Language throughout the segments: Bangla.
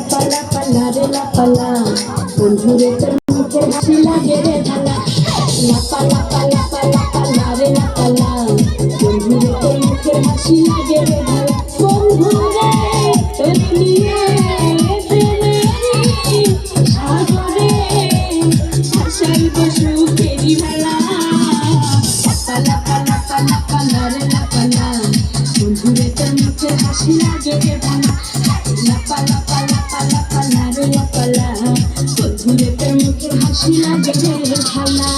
পালা পালা রে লাপালা বন্ধুরে তোর মুখের হাসি লাগে রে ভালা লাপালা পালা পালা পালা রে লাপালা বন্ধুরে তোর মুখের হাসি লাগে রে ভালা বন্ধুরে তোর নিয়ে প্রেমেরি সাগরে ভাসাইব সুখেরি ভালা পালা পালা পালা পালা রে লাপালা বন্ধুরে তোর মুখের হাসি লাগে রে ভালা লাপালা পালা পালা পালা রে লাপালা বন্ধুরে তোর মুখের হাসি লাগে রে ভালা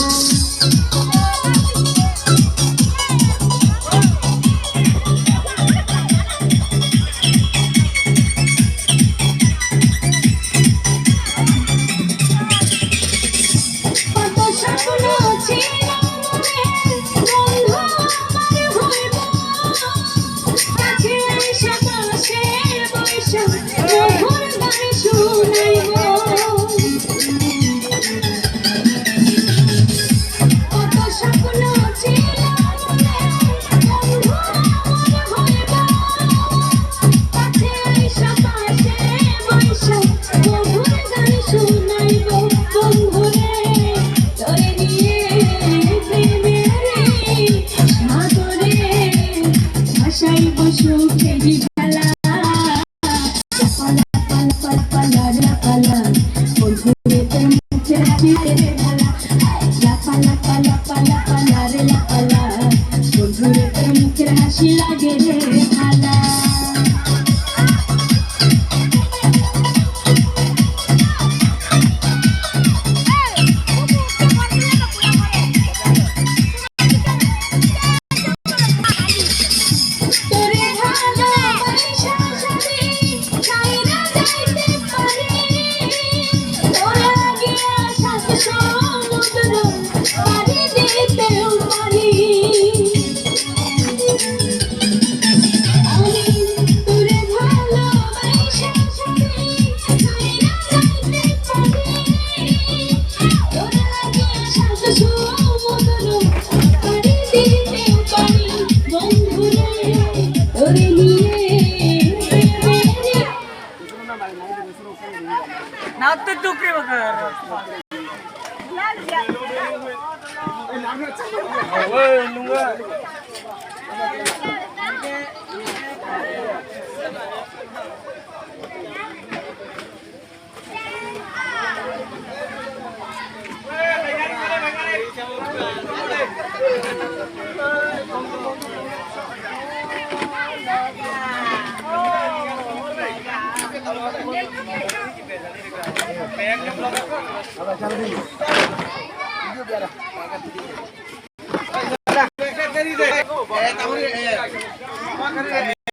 সুখেরি ভালা পালা পালা লাপালা বন্ধুরে তোর মুখের হাসি রে ভালা লাপালা পালা পালা পালা রে লাপালা বন্ধুরে তোর মুখের হাসি লাগে রে ভালা Now to do krimagar.